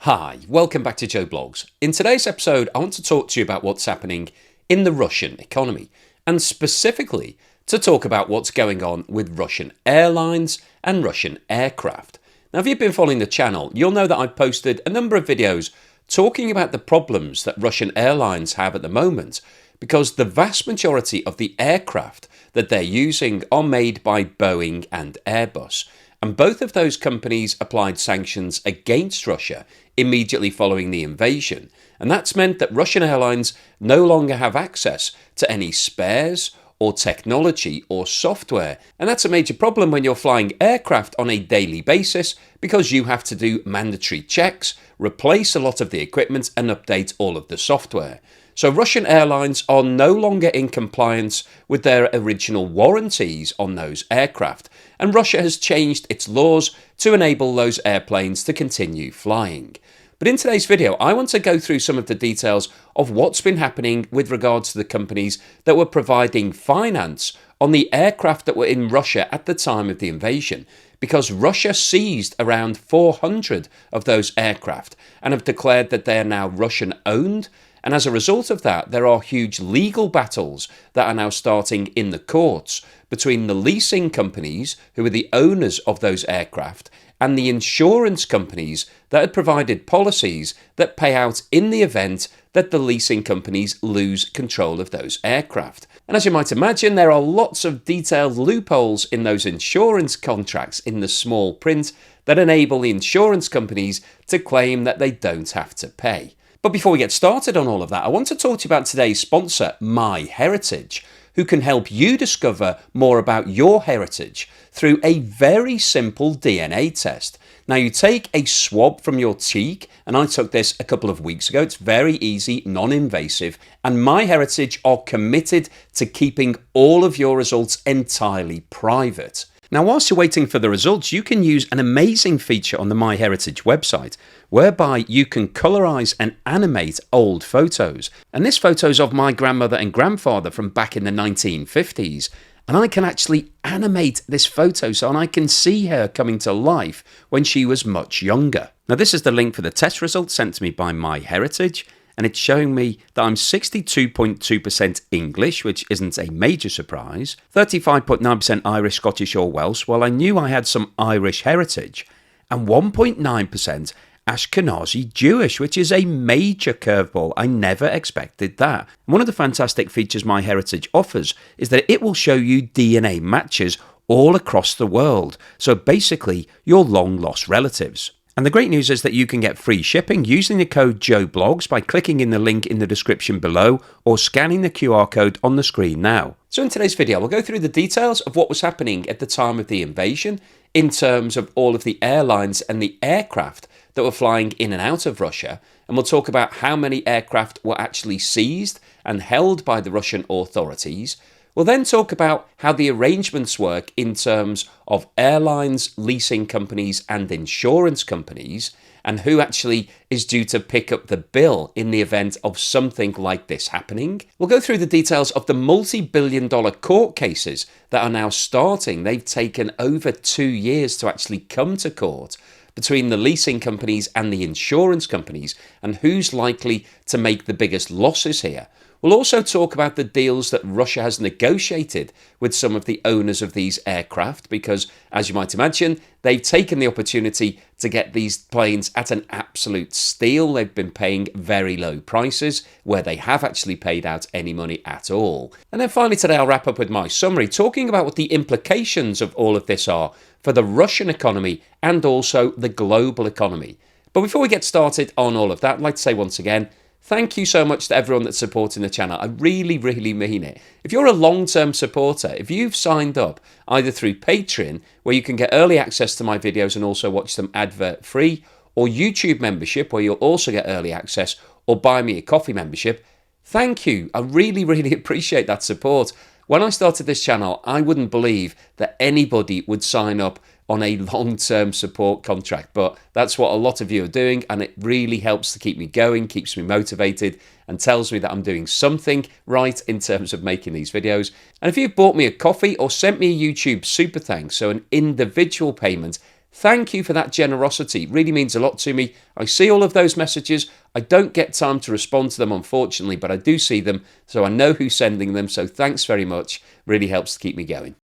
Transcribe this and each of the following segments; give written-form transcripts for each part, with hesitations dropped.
Hi, welcome back to Joe Blogs. In today's episode, I want to talk to you about what's happening in the Russian economy, and specifically to talk about what's going on with Russian airlines and Russian aircraft. Now, if you've been following the channel, you'll know that I've posted a number of videos talking about the problems that Russian airlines have at the moment, because the vast majority of the aircraft that they're using are made by Boeing and Airbus. And both of those companies applied sanctions against Russia immediately following the invasion. And that's meant that Russian airlines no longer have access to any spares or technology or software. And that's a major problem when you're flying aircraft on a daily basis, because you have to do mandatory checks, replace a lot of the equipment and update all of the software. So Russian airlines are no longer in compliance with their original warranties on those aircraft, and Russia has changed its laws to enable those airplanes to continue flying. But in today's video, I want to go through some of the details of what's been happening with regards to the companies that were providing finance on the aircraft that were in Russia at the time of the invasion, because Russia seized around 400 of those aircraft and have declared that they are now Russian owned. And as a result of that, there are huge legal battles that are now starting in the courts between the leasing companies, who are the owners of those aircraft, and the insurance companies that had provided policies that pay out in the event that the leasing companies lose control of those aircraft. And as you might imagine, there are lots of detailed loopholes in those insurance contracts in the small print that enable the insurance companies to claim that they don't have to pay. But before we get started on all of that, I want to talk to you about today's sponsor, MyHeritage, who can help you discover more about your heritage through a very simple DNA test. Now, you take a swab from your cheek, and I took this a couple of weeks ago. It's very easy, non-invasive, and MyHeritage are committed to keeping all of your results entirely private. Now, whilst you're waiting for the results, you can use an amazing feature on the MyHeritage website, whereby you can colorize and animate old photos. And this photo is of my grandmother and grandfather from back in the 1950s. And I can actually animate this photo so I can see her coming to life when she was much younger. Now, this is the link for the test results sent to me by MyHeritage. And it's showing me that I'm 62.2% English, which isn't a major surprise, 35.9% Irish, Scottish or Welsh, while I knew I had some Irish heritage, and 1.9% Ashkenazi Jewish, which is a major curveball. I never expected that. One of the fantastic features MyHeritage offers is that it will show you DNA matches all across the world, so basically your long-lost relatives. And the great news is that you can get free shipping using the code JOEBLOGS by clicking in the link in the description below or scanning the QR code on the screen now. So in today's video, we'll go through the details of what was happening at the time of the invasion in terms of all of the airlines and the aircraft that were flying in and out of Russia. And we'll talk about how many aircraft were actually seized and held by the Russian authorities. We'll then talk about how the arrangements work in terms of airlines, leasing companies and insurance companies, and who actually is due to pick up the bill in the event of something like this happening. We'll go through the details of the multi-billion-dollar court cases that are now starting. They've taken over 2 years to actually come to court between the leasing companies and the insurance companies, and who's likely to make the biggest losses here. We'll also talk about the deals that Russia has negotiated with some of the owners of these aircraft, because, as you might imagine, they've taken the opportunity to get these planes at an absolute steal. They've been paying very low prices where they have actually paid out any money at all. And then finally today, I'll wrap up with my summary, talking about what the implications of all of this are for the Russian economy and also the global economy. But before we get started on all of that, I'd like to say once again, thank you so much to everyone that's supporting the channel. I really, really mean it. If you're a long-term supporter, if you've signed up either through Patreon, where you can get early access to my videos and also watch them advert-free, or YouTube membership, where you'll also get early access, or Buy Me a Coffee membership, thank you. I really, really appreciate that support. When I started this channel, I wouldn't believe that anybody would sign up on a long-term support contract, but that's what a lot of you are doing, and it really helps to keep me going, keeps me motivated, and tells me that I'm doing something right in terms of making these videos. And if you've bought me a coffee or sent me a YouTube super thanks, so an individual payment, Thank you for that generosity. It really means a lot to me. I see all of those messages. I don't get time to respond to them, unfortunately, but I do see them, so I know who's sending them, so thanks very much. Really helps to keep me going.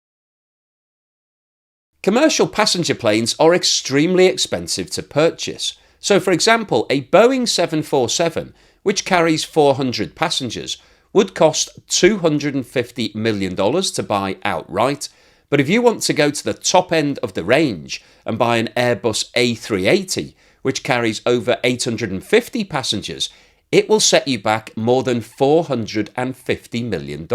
Commercial passenger planes are extremely expensive to purchase. So, for example, a Boeing 747, which carries 400 passengers, would cost $250 million to buy outright. But if you want to go to the top end of the range and buy an Airbus A380, which carries over 850 passengers, it will set you back more than $450 million.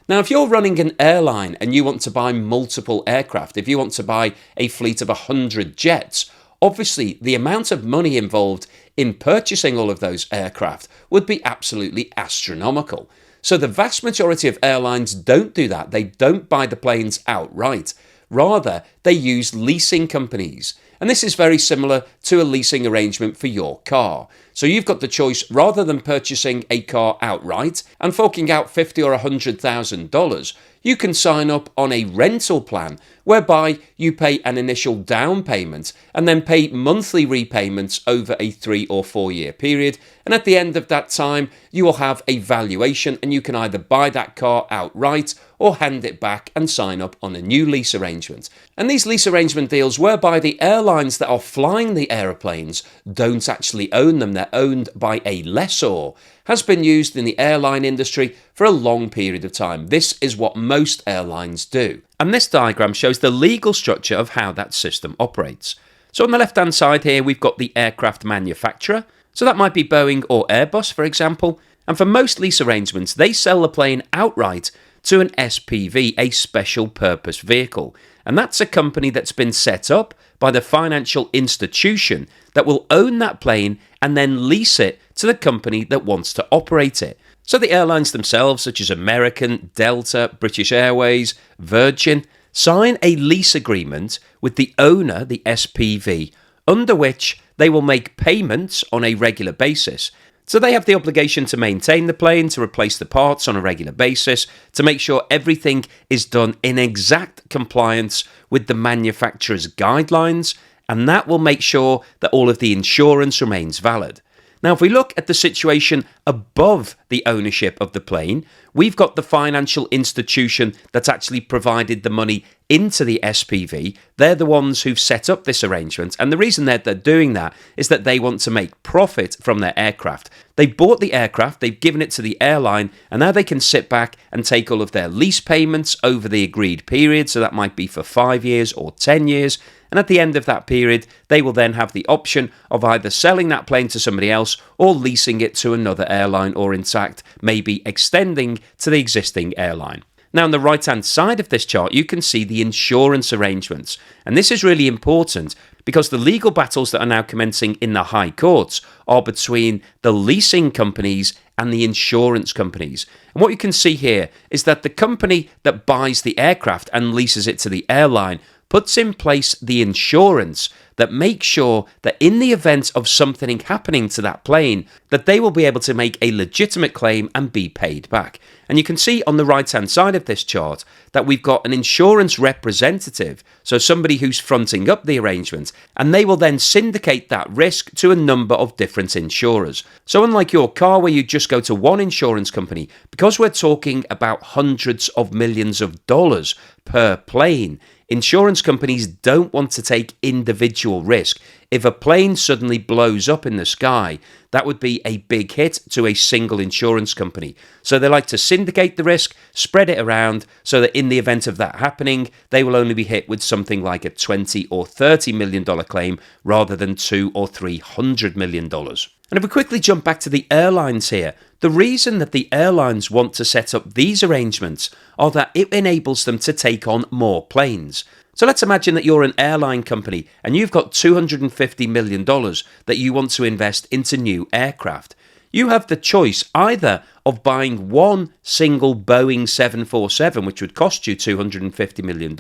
Now, if you're running an airline and you want to buy multiple aircraft, if you want to buy a fleet of 100 jets, obviously the amount of money involved in purchasing all of those aircraft would be absolutely astronomical. So the vast majority of airlines don't do that. They don't buy the planes outright. Rather, they use leasing companies. And this is very similar to a leasing arrangement for your car. So you've got the choice, rather than purchasing a car outright and forking out $50,000 or $100,000, you can sign up on a rental plan whereby you pay an initial down payment and then pay monthly repayments over a 3 or 4 year period. And at the end of that time, you will have a valuation and you can either buy that car outright or hand it back and sign up on a new lease arrangement. And these lease arrangement deals, whereby the airlines that are flying the aeroplanes don't actually own them, they're owned by a lessor, has been used in the airline industry for a long period of time. This is what most airlines do. And this diagram shows the legal structure of how that system operates. So on the left-hand side here, we've got the aircraft manufacturer. So that might be Boeing or Airbus, for example. And for most lease arrangements, they sell the plane outright to an SPV, a special purpose vehicle. And that's a company that's been set up by the financial institution that will own that plane and then lease it to the company that wants to operate it. So the airlines themselves, such as American, Delta, British Airways, Virgin, sign a lease agreement with the owner, the SPV, under which they will make payments on a regular basis. So they have the obligation to maintain the plane, to replace the parts on a regular basis, to make sure everything is done in exact compliance with the manufacturer's guidelines, and that will make sure that all of the insurance remains valid. Now, if we look at the situation above the ownership of the plane, we've got the financial institution that's actually provided the money into the SPV. They're the ones who've set up this arrangement. And the reason that they're doing that is that they want to make profit from their aircraft. They bought the aircraft, they've given it to the airline, and now they can sit back and take all of their lease payments over the agreed period. So that might be for 5 years or 10 years. And at the end of that period, they will then have the option of either selling that plane to somebody else or leasing it to another airline, or in fact, maybe extending to the existing airline. Now, on the right-hand side of this chart, you can see the insurance arrangements. And this is really important because the legal battles that are now commencing in the high courts are between the leasing companies and the insurance companies. And what you can see here is that the company that buys the aircraft and leases it to the airline puts in place the insurance that makes sure that in the event of something happening to that plane, that they will be able to make a legitimate claim and be paid back. And you can see on the right-hand side of this chart that we've got an insurance representative, so somebody who's fronting up the arrangement, and they will then syndicate that risk to a number of different insurers. So unlike your car where you just go to one insurance company, because we're talking about hundreds of millions of dollars per plane, insurance companies don't want to take individual risk. If a plane suddenly blows up in the sky, that would be a big hit to a single insurance company. So they like to syndicate the risk, spread it around, so that in the event of that happening, they will only be hit with something like a $20 or $30 million claim rather than $200 or $300 million. And if we quickly jump back to the airlines here, the reason that the airlines want to set up these arrangements are that it enables them to take on more planes. So let's imagine that you're an airline company and you've got $250 million that you want to invest into new aircraft. You have the choice either of buying one single Boeing 747, which would cost you $250 million,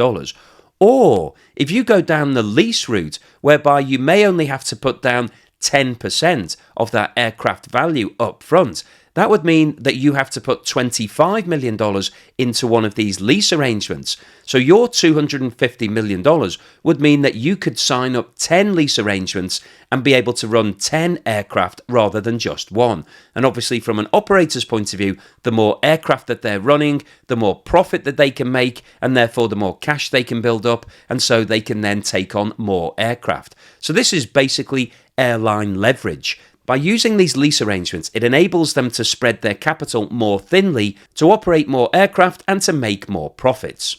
or if you go down the lease route, whereby you may only have to put down 10% of that aircraft value up front, that would mean that you have to put $25 million into one of these lease arrangements. So your $250 million would mean that you could sign up 10 lease arrangements and be able to run 10 aircraft rather than just one. And obviously from an operator's point of view, the more aircraft that they're running, the more profit that they can make, and therefore the more cash they can build up, and so they can then take on more aircraft. So this is basically airline leverage. By using these lease arrangements, it enables them to spread their capital more thinly, to operate more aircraft and to make more profits.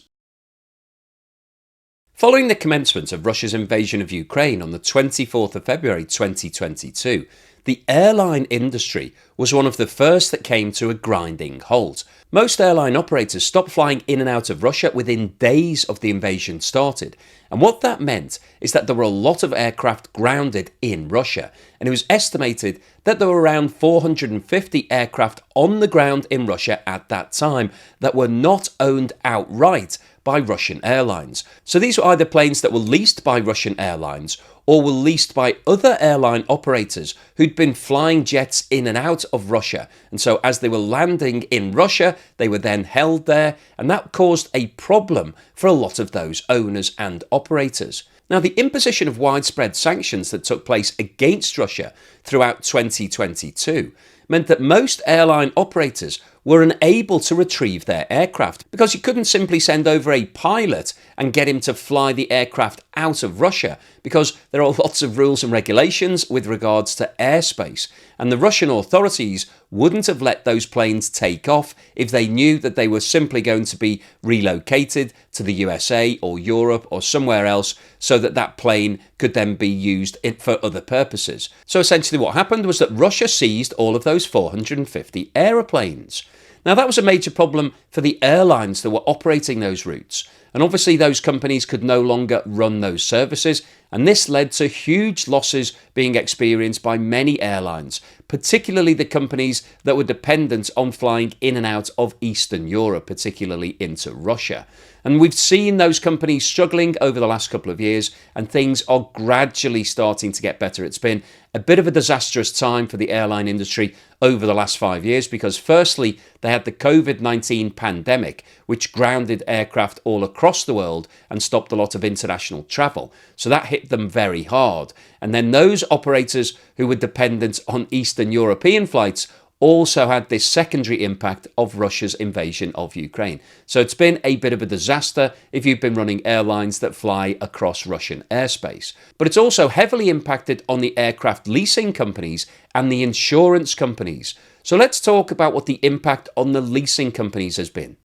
Following the commencement of Russia's invasion of Ukraine on the 24th of February 2022, the airline industry was one of the first that came to a grinding halt. Most airline operators stopped flying in and out of Russia within days of the invasion started. And what that meant is that there were a lot of aircraft grounded in Russia. And it was estimated that there were around 450 aircraft on the ground in Russia at that time that were not owned outright by Russian airlines. So these were either planes that were leased by Russian airlines or were leased by other airline operators who'd been flying jets in and out of Russia. And so as they were landing in Russia, they were then held there, and that caused a problem for a lot of those owners and operators. Now, the imposition of widespread sanctions that took place against Russia throughout 2022 meant that most airline operators were unable to retrieve their aircraft because you couldn't simply send over a pilot and get him to fly the aircraft out of Russia, because there are lots of rules and regulations with regards to airspace, and the Russian authorities wouldn't have let those planes take off if they knew that they were simply going to be relocated to the USA or Europe or somewhere else so that that plane could then be used for other purposes. So essentially what happened was that Russia seized all of those 450 aeroplanes. Now, that was a major problem for the airlines that were operating those routes. And obviously those companies could no longer run those services, and this led to huge losses being experienced by many airlines, particularly the companies that were dependent on flying in and out of Eastern Europe, particularly into Russia. And we've seen those companies struggling over the last couple of years, and things are gradually starting to get better. It's been a bit of a disastrous time for the airline industry over the last 5 years because firstly, they had the COVID-19 pandemic, which grounded aircraft all across the world and stopped a lot of international travel. So that hit them very hard. And then those operators who were dependent on Eastern European flights also had this secondary impact of Russia's invasion of Ukraine. So it's been a bit of a disaster if you've been running airlines that fly across Russian airspace. But it's also heavily impacted on the aircraft leasing companies and the insurance companies. So let's talk about what the impact on the leasing companies has been.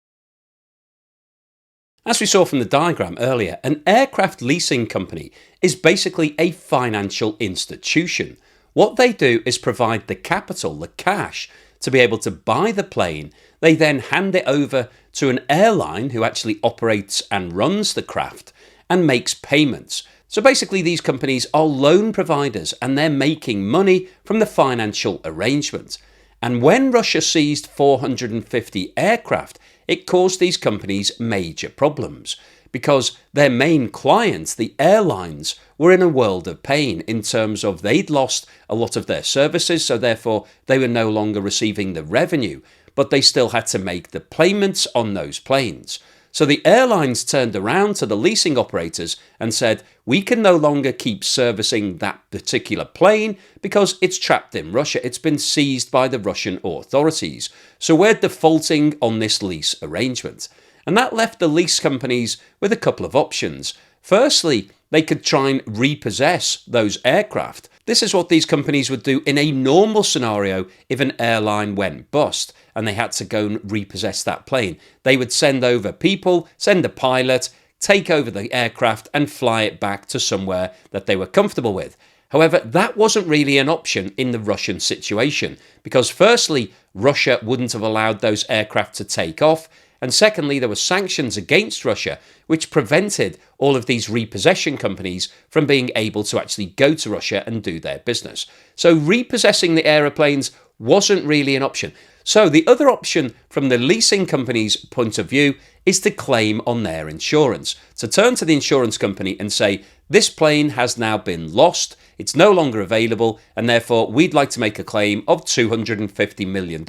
As we saw from the diagram earlier, an aircraft leasing company is basically a financial institution. What they do is provide the capital, the cash, to be able to buy the plane. They then hand it over to an airline who actually operates and runs the craft and makes payments. So basically these companies are loan providers and they're making money from the financial arrangement. And when Russia seized 450 aircraft, it caused these companies major problems because their main clients, the airlines, were in a world of pain in terms of they'd lost a lot of their services, so therefore they were no longer receiving the revenue, but they still had to make the payments on those planes. So the airlines turned around to the leasing operators and said, we can no longer keep servicing that particular plane because it's trapped in Russia. It's been seized by the Russian authorities. So we're defaulting on this lease arrangement. And that left the lease companies with a couple of options. Firstly, they could try and repossess those aircraft. This is what these companies would do in a normal scenario if an airline went bust and they had to go and repossess that plane. They would send over people, send a pilot, take over the aircraft and fly it back to somewhere that they were comfortable with. However, that wasn't really an option in the Russian situation because firstly, Russia wouldn't have allowed those aircraft to take off. And secondly, there were sanctions against Russia, which prevented all of these repossession companies from being able to actually go to Russia and do their business. So repossessing the aeroplanes wasn't really an option. So the other option from the leasing company's point of view is to claim on their insurance. To turn to the insurance company and say, This plane has now been lost, it's no longer available, and therefore we'd like to make a claim of $250 million.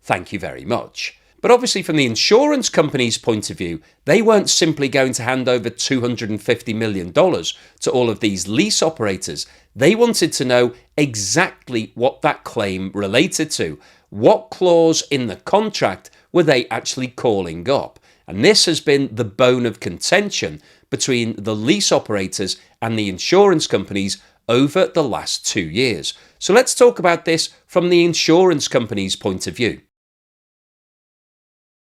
Thank you very much. But obviously from the insurance company's point of view, they weren't simply going to hand over $250 million to all of these lease operators. They wanted to know exactly what that claim related to. What clause in the contract were they actually calling up? And this has been the bone of contention between the lease operators and the insurance companies over the last 2 years. So let's talk about this from the insurance company's point of view.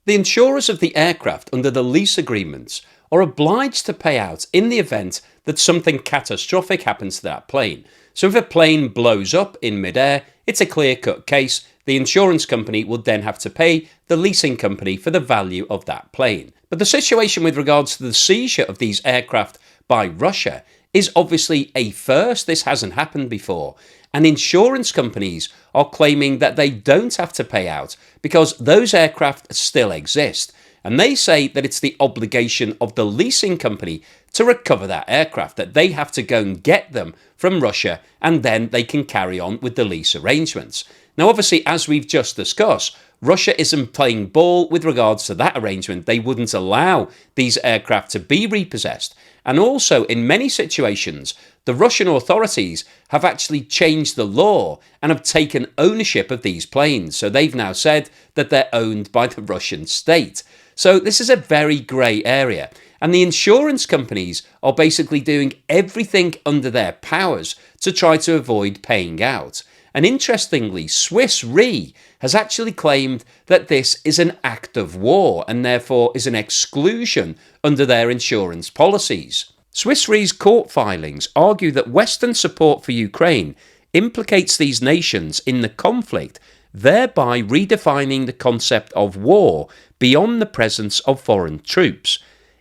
The insurers of the aircraft under the lease agreements are obliged to pay out in the event that something catastrophic happens to that plane. So if a plane blows up in midair, it's a clear-cut case. The insurance company will then have to pay the leasing company for the value of that plane. But the situation with regards to the seizure of these aircraft by Russia is obviously a first. This hasn't happened before. And insurance companies are claiming that they don't have to pay out because those aircraft still exist. And they say that it's the obligation of the leasing company to recover that aircraft, that they have to go and get them from Russia and then they can carry on with the lease arrangements. Now, obviously, as we've just discussed, Russia isn't playing ball with regards to that arrangement. They wouldn't allow these aircraft to be repossessed. And also, in many situations, the Russian authorities have actually changed the law and have taken ownership of these planes. So they've now said that they're owned by the Russian state. So this is a very grey area. And the insurance companies are basically doing everything under their powers to try to avoid paying out. And interestingly, Swiss Re has actually claimed that this is an act of war and therefore is an exclusion under their insurance policies. Swiss Re's court filings argue that Western support for Ukraine implicates these nations in the conflict, thereby redefining the concept of war beyond the presence of foreign troops.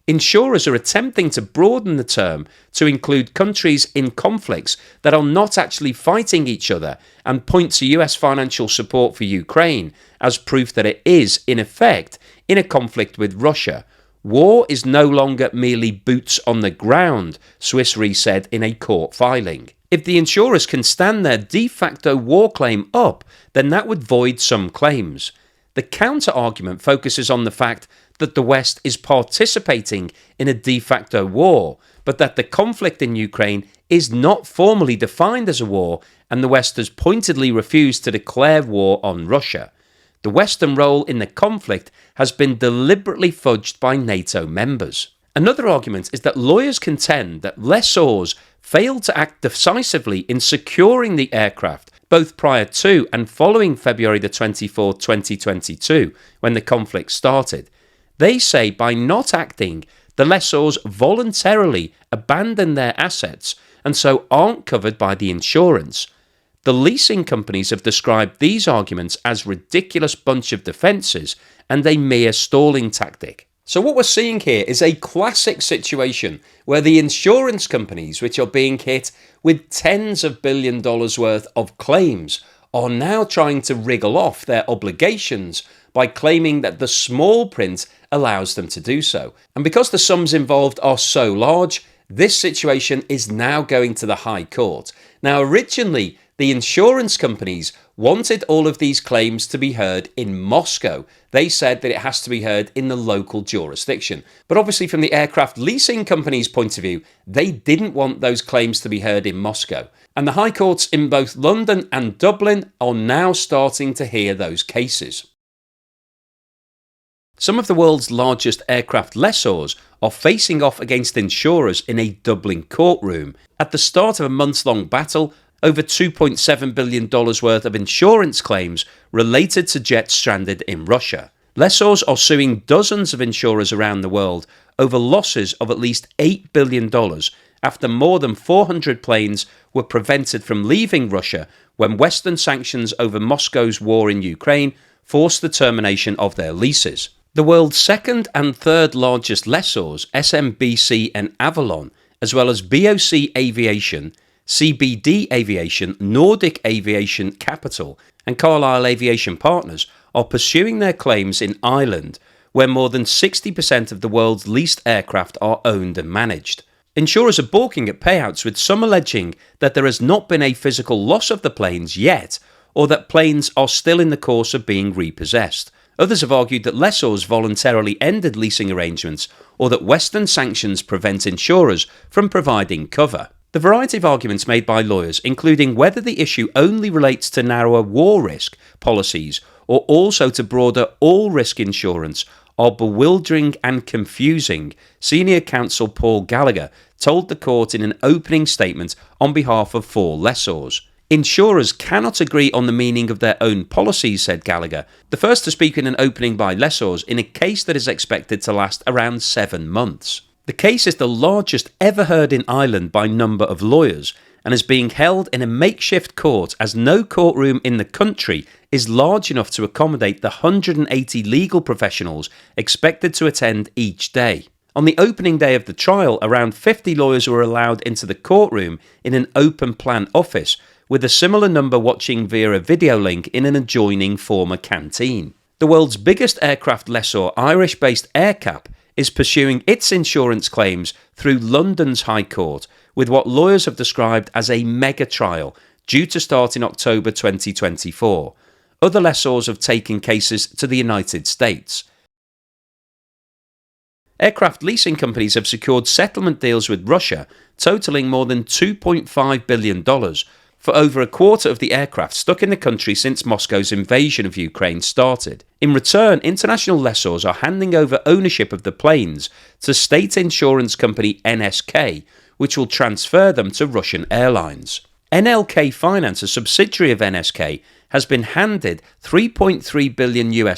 Insurers are attempting to broaden the term to include countries in conflicts that are not actually fighting each other and point to US financial support for Ukraine as proof that it is, in effect, in a conflict with Russia. War is no longer merely boots on the ground, Swiss Re said in a court filing. If the insurers can stand their de facto war claim up, then that would void some claims. The counter-argument focuses on the fact that the West is participating in a de facto war, but that the conflict in Ukraine is not formally defined as a war, and the West has pointedly refused to declare war on Russia. The Western role in the conflict has been deliberately fudged by NATO members. Another argument is that lawyers contend that lessors failed to act decisively in securing the aircraft, both prior to and following February the 24th, 2022, when the conflict started. They say by not acting, the lessors voluntarily abandon their assets and so aren't covered by the insurance. The leasing companies have described these arguments as ridiculous bunch of defences and a mere stalling tactic. So what we're seeing here is a classic situation where the insurance companies, which are being hit with tens of $billions worth of claims, are now trying to wriggle off their obligations by claiming that the small print allows them to do so. And because the sums involved are so large, this situation is now going to the High Court. Now, originally, the insurance companies wanted all of these claims to be heard in Moscow. They said that it has to be heard in the local jurisdiction. But obviously, from the aircraft leasing company's point of view, they didn't want those claims to be heard in Moscow. And the High Courts in both London and Dublin are now starting to hear those cases. Some of the world's largest aircraft lessors are facing off against insurers in a Dublin courtroom. At the start of a months-long battle, over $2.7 billion worth of insurance claims related to jets stranded in Russia. Lessors are suing dozens of insurers around the world over losses of at least $8 billion after more than 400 planes were prevented from leaving Russia when Western sanctions over Moscow's war in Ukraine forced the termination of their leases. The world's second and third largest lessors, SMBC and Avalon, as well as BOC Aviation, CBD Aviation, Nordic Aviation Capital, and Carlisle Aviation Partners, are pursuing their claims in Ireland, where more than 60% of the world's leased aircraft are owned and managed. Insurers are balking at payouts, with some alleging that there has not been a physical loss of the planes yet, or that planes are still in the course of being repossessed. Others have argued that lessors voluntarily ended leasing arrangements, or that Western sanctions prevent insurers from providing cover. The variety of arguments made by lawyers, including whether the issue only relates to narrower war risk policies or also to broader all-risk insurance, are bewildering and confusing, Senior Counsel Paul Gallagher told the court in an opening statement on behalf of 4 lessors. Insurers cannot agree on the meaning of their own policies, said Gallagher, the first to speak in an opening by lessors in a case that is expected to last around 7 months. The case is the largest ever heard in Ireland by number of lawyers and is being held in a makeshift court, as no courtroom in the country is large enough to accommodate the 180 legal professionals expected to attend each day. On the opening day of the trial, around 50 lawyers were allowed into the courtroom in an open plan office, with a similar number watching via a video link in an adjoining former canteen. The world's biggest aircraft lessor, Irish-based AerCap, is pursuing its insurance claims through London's High Court, with what lawyers have described as a mega trial due to start in October 2024. Other lessors have taken cases to the United States. Aircraft leasing companies have secured settlement deals with Russia totaling more than $2.5 billion for over a quarter of the aircraft stuck in the country since Moscow's invasion of Ukraine started. In return, international lessors are handing over ownership of the planes to state insurance company NSK, which will transfer them to Russian Airlines. NLK Finance, a subsidiary of NSK, has been handed $3.3 billion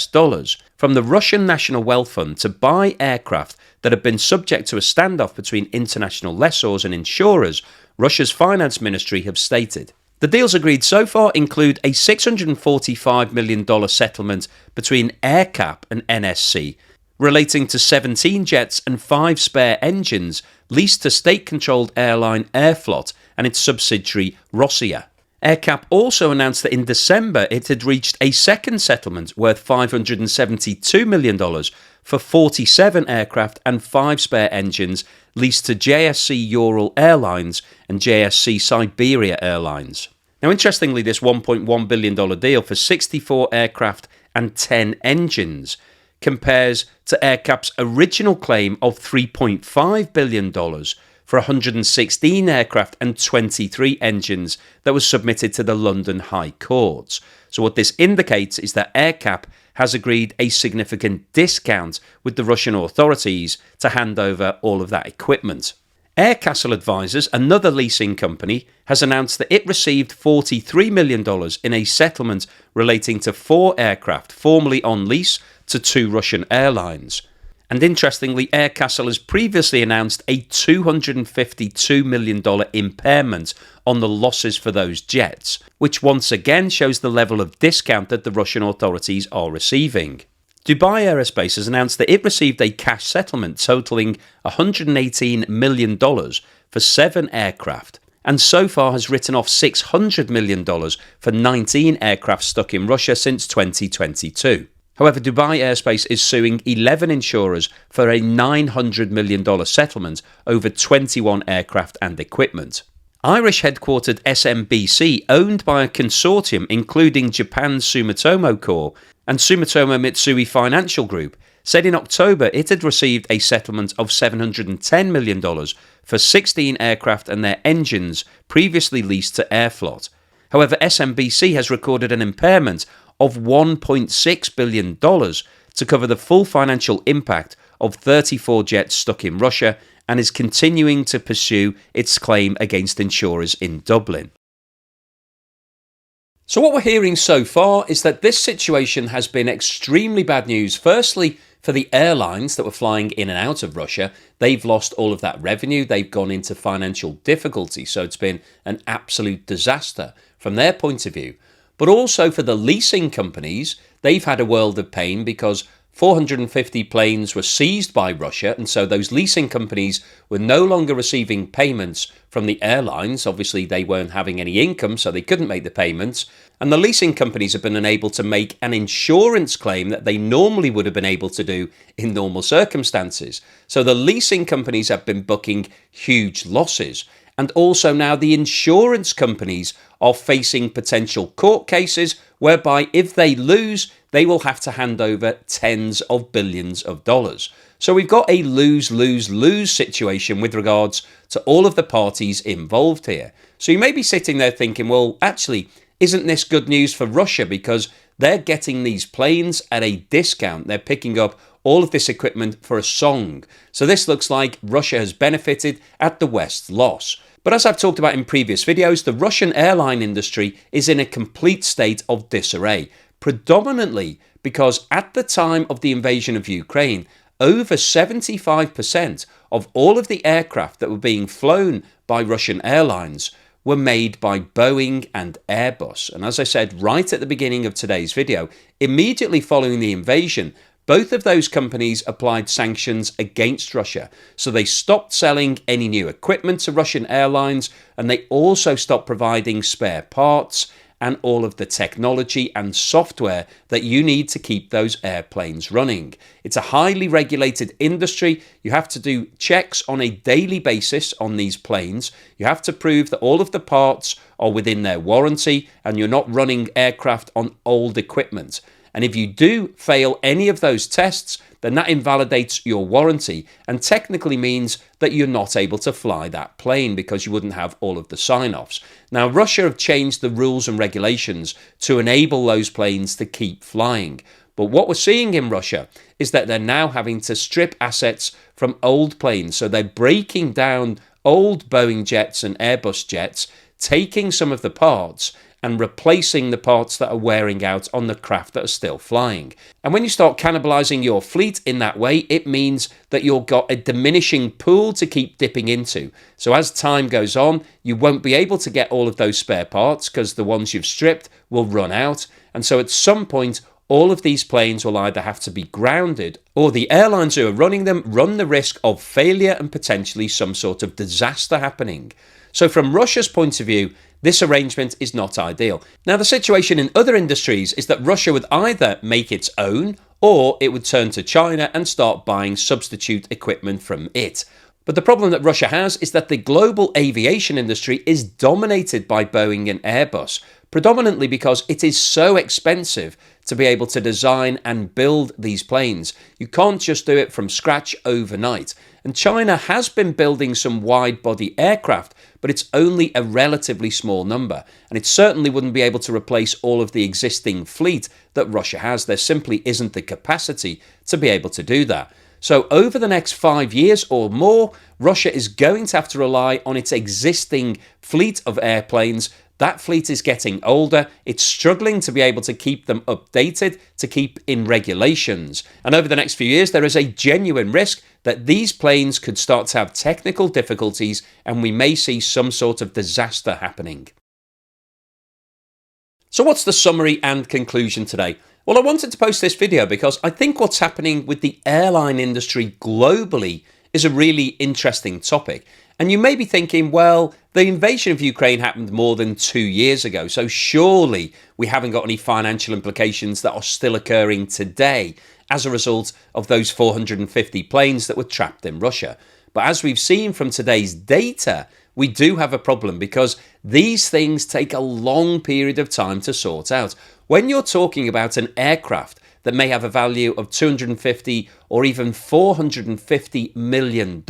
from the Russian National Wealth Fund to buy aircraft that have been subject to a standoff between international lessors and insurers, Russia's finance ministry have stated. The deals agreed so far include a $645 million settlement between AerCap and NSC, relating to 17 jets and 5 spare engines leased to state-controlled airline Airflot and its subsidiary Rossiya. AerCap also announced that in December it had reached a second settlement worth $572 million for 47 aircraft and 5 spare engines leased to JSC Ural Airlines and JSC Siberia Airlines. Now, interestingly, this $1.1 billion deal for 64 aircraft and 10 engines compares to AerCap's original claim of $3.5 billion for 116 aircraft and 23 engines that was submitted to the London High Court. So what this indicates is that AerCap has agreed a significant discount with the Russian authorities to hand over all of that equipment. Aircastle Advisors, another leasing company, has announced that it received $43 million in a settlement relating to 4 aircraft formerly on lease to 2 Russian airlines. And interestingly, Aircastle has previously announced a $252 million impairment on the losses for those jets, which once again shows the level of discount that the Russian authorities are receiving. Dubai Aerospace has announced that it received a cash settlement totaling $118 million for 7 aircraft, and so far has written off $600 million for 19 aircraft stuck in Russia since 2022. However, Dubai Aerospace is suing 11 insurers for a $900 million settlement over 21 aircraft and equipment. Irish-headquartered SMBC, owned by a consortium including Japan's Sumitomo Corp and Sumitomo Mitsui Financial Group, said in October it had received a settlement of $710 million for 16 aircraft and their engines previously leased to Airflot. However, SMBC has recorded an impairment of $1.6 billion to cover the full financial impact of 34 jets stuck in Russia and is continuing to pursue its claim against insurers in Dublin. So what we're hearing so far is that this situation has been extremely bad news. Firstly, for the airlines that were flying in and out of Russia, they've lost all of that revenue. They've gone into financial difficulty. So it's been an absolute disaster from their point of view. But also for the leasing companies, they've had a world of pain because 450 planes were seized by Russia, and so those leasing companies were no longer receiving payments from the airlines. Obviously, they weren't having any income, so they couldn't make the payments. And the leasing companies have been unable to make an insurance claim that they normally would have been able to do in normal circumstances. So the leasing companies have been booking huge losses. And also now the insurance companies are facing potential court cases whereby if they lose, they will have to hand over tens of billions of dollars. So we've got a lose-lose-lose situation with regards to all of the parties involved here. So you may be sitting there thinking, well, actually, isn't this good news for Russia because they're getting these planes at a discount? They're picking up all of this equipment for a song. So this looks like Russia has benefited at the West's loss. But as I've talked about in previous videos, the Russian airline industry is in a complete state of disarray, predominantly because at the time of the invasion of Ukraine, over 75% of all of the aircraft that were being flown by Russian airlines were made by Boeing and Airbus. And as I said right at the beginning of today's video, immediately following the invasion, both of those companies applied sanctions against Russia. So they stopped selling any new equipment to Russian airlines, and they also stopped providing spare parts and all of the technology and software that you need to keep those airplanes running. It's a highly regulated industry. You have to do checks on a daily basis on these planes. You have to prove that all of the parts are within their warranty and you're not running aircraft on old equipment. And if you do fail any of those tests, then that invalidates your warranty and technically means that you're not able to fly that plane because you wouldn't have all of the sign-offs. Now, Russia have changed the rules and regulations to enable those planes to keep flying. But what we're seeing in Russia is that they're now having to strip assets from old planes. So they're breaking down old Boeing jets and Airbus jets, taking some of the parts and replacing the parts that are wearing out on the craft that are still flying. And when you start cannibalizing your fleet in that way, it means that you've got a diminishing pool to keep dipping into. So as time goes on, you won't be able to get all of those spare parts because the ones you've stripped will run out. And so at some point, all of these planes will either have to be grounded or the airlines who are running them run the risk of failure and potentially some sort of disaster happening. So from Russia's point of view, this arrangement is not ideal. Now, the situation in other industries is that Russia would either make its own or it would turn to China and start buying substitute equipment from it. But the problem that Russia has is that the global aviation industry is dominated by Boeing and Airbus, predominantly because it is so expensive to be able to design and build these planes. You can't just do it from scratch overnight. And China has been building some wide-body aircraft, but it's only a relatively small number. And it certainly wouldn't be able to replace all of the existing fleet that Russia has. There simply isn't the capacity to be able to do that. So over the next 5 years or more, Russia is going to have to rely on its existing fleet of airplanes. That fleet is getting older, it's struggling to be able to keep them updated, to keep in regulations. And over the next few years, there is a genuine risk that these planes could start to have technical difficulties and we may see some sort of disaster happening. So what's the summary and conclusion today? Well, I wanted to post this video because I think what's happening with the airline industry globally is a really interesting topic. And you may be thinking, well, the invasion of Ukraine happened more than 2 years ago, so surely we haven't got any financial implications that are still occurring today as a result of those 450 planes that were trapped in Russia. But as we've seen from today's data, we do have a problem because these things take a long period of time to sort out. When you're talking about an aircraft that may have a value of $250 or even $450 million,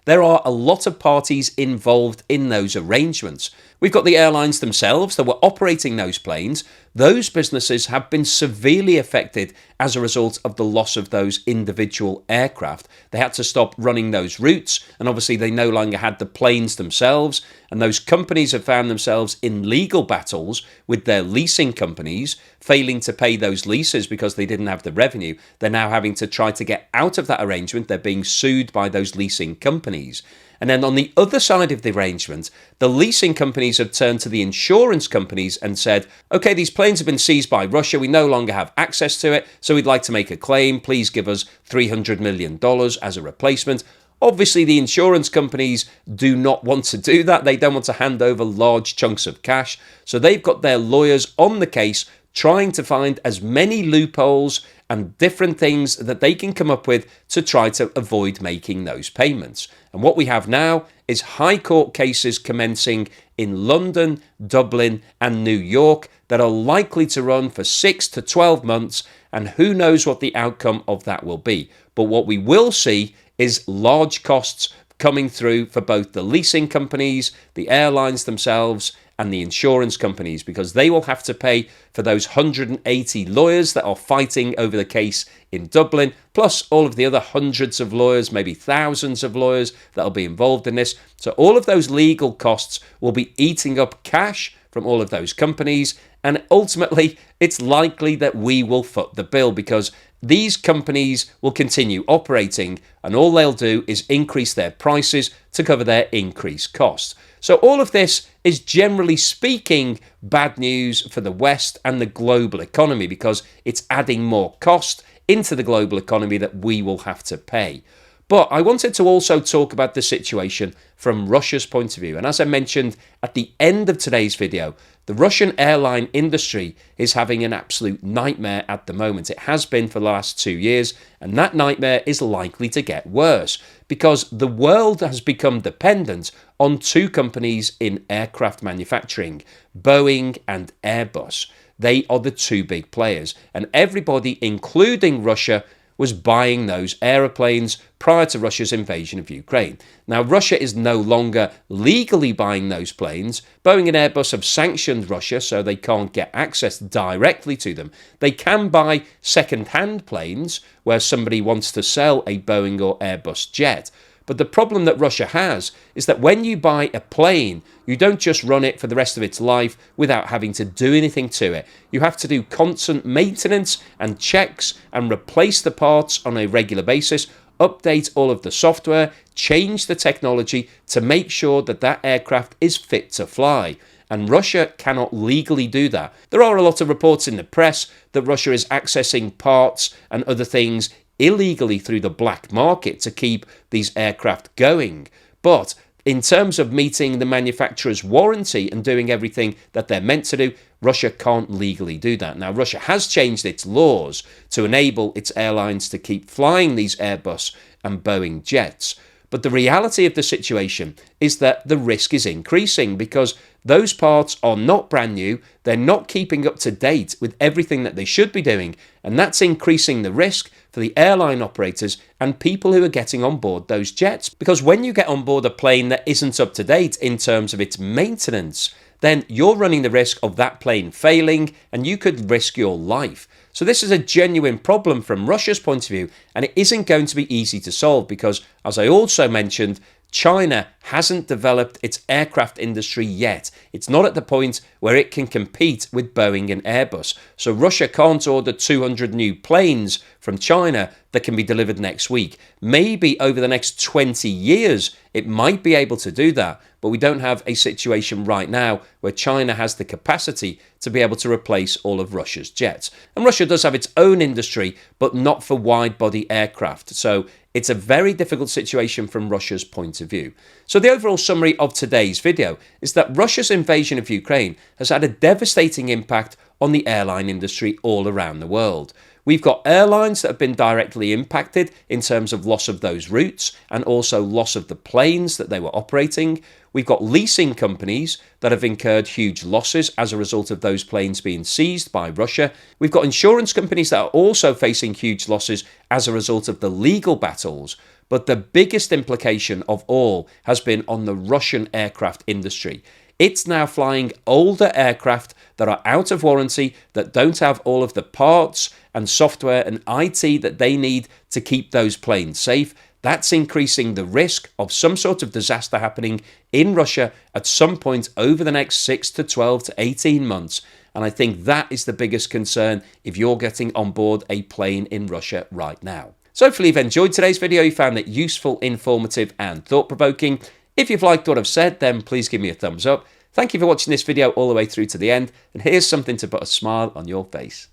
there are a lot of parties involved in those arrangements. We've got the airlines themselves that were operating those planes. Those businesses have been severely affected as a result of the loss of those individual aircraft. They had to stop running those routes, and obviously they no longer had the planes themselves. and those companies have found themselves in legal battles with their leasing companies, failing to pay those leases because they didn't have the revenue. They're now having to try to get out of that arrangement. They're being sued by those leasing companies. And then on the other side of the arrangement, the leasing companies have turned to the insurance companies and said, okay, these planes have been seized by Russia. We no longer have access to it, so we'd like to make a claim. Please give us $300 million as a replacement. Obviously, the insurance companies do not want to do that. They don't want to hand over large chunks of cash. So they've got their lawyers on the case trying to find as many loopholes and different things that they can come up with to try to avoid making those payments. And what we have now is high court cases commencing in London, Dublin, and New York that are likely to run for 6 to 12 months, and who knows what the outcome of that will be. But what we will see is large costs coming through for both the leasing companies, the airlines themselves, and the insurance companies, because they will have to pay for those 180 lawyers that are fighting over the case in Dublin, plus all of the other hundreds of lawyers, maybe thousands of lawyers that will be involved in this. So all of those legal costs will be eating up cash from all of those companies, and ultimately it's likely that we will foot the bill, because these companies will continue operating and all they'll do is increase their prices to cover their increased costs. So all of this is, generally speaking, bad news for the West and the global economy, because it's adding more cost into the global economy that we will have to pay. But I wanted to also talk about the situation from Russia's point of view. And as I mentioned at the end of today's video, the Russian airline industry is having an absolute nightmare at the moment. It has been for the last 2 years, and that nightmare is likely to get worse because the world has become dependent on two companies in aircraft manufacturing, Boeing and Airbus. They are the two big players, and everybody, including Russia, was buying those aeroplanes prior to Russia's invasion of Ukraine. Now, Russia is no longer legally buying those planes. Boeing and Airbus have sanctioned Russia, so they can't get access directly to them. They can buy second-hand planes where somebody wants to sell a Boeing or Airbus jet. But the problem that Russia has is that when you buy a plane, you don't just run it for the rest of its life without having to do anything to it. You have to do constant maintenance and checks and replace the parts on a regular basis, update all of the software, change the technology to make sure that that aircraft is fit to fly. And Russia cannot legally do that. There are a lot of reports in the press that Russia is accessing parts and other things illegally through the black market to keep these aircraft going. But in terms of meeting the manufacturer's warranty and doing everything that they're meant to do, Russia can't legally do that. Now, Russia has changed its laws to enable its airlines to keep flying these Airbus and Boeing jets. But the reality of the situation is that the risk is increasing because those parts are not brand new. They're not keeping up to date with everything that they should be doing. And that's increasing the risk for the airline operators and people who are getting on board those jets. Because when you get on board a plane that isn't up to date in terms of its maintenance, then you're running the risk of that plane failing and you could risk your life. So this is a genuine problem from Russia's point of view, and it isn't going to be easy to solve because, as I also mentioned, China hasn't developed its aircraft industry yet. It's not at the point where it can compete with Boeing and Airbus. So Russia can't order 200 new planes from China that can be delivered next week. Maybe over the next 20 years, it might be able to do that. But we don't have a situation right now where China has the capacity to be able to replace all of Russia's jets. And Russia does have its own industry, but not for wide-body aircraft. So it's a very difficult situation from Russia's point of view. So the overall summary of today's video is that Russia's invasion of Ukraine has had a devastating impact on the airline industry all around the world. We've got airlines that have been directly impacted in terms of loss of those routes and also loss of the planes that they were operating. We've got leasing companies that have incurred huge losses as a result of those planes being seized by Russia. We've got insurance companies that are also facing huge losses as a result of the legal battles. But the biggest implication of all has been on the Russian aircraft industry. It's now flying older aircraft that are out of warranty, that don't have all of the parts and software and IT that they need to keep those planes safe. That's increasing the risk of some sort of disaster happening in Russia at some point over the next 6 to 12 to 18 months. And I think that is the biggest concern if you're getting on board a plane in Russia right now. So hopefully you've enjoyed today's video, you found it useful, informative and thought-provoking. If you've liked what I've said, then please give me a thumbs up. Thank you for watching this video all the way through to the end, and here's something to put a smile on your face.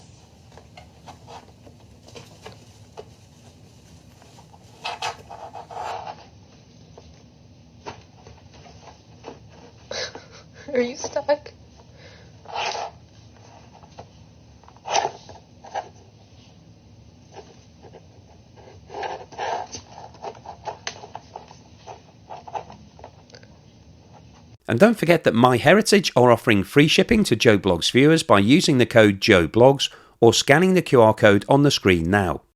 Are you stuck? And don't forget that MyHeritage are offering free shipping to Joe Blogs viewers by using the code JOEBLOGS or scanning the QR code on the screen now.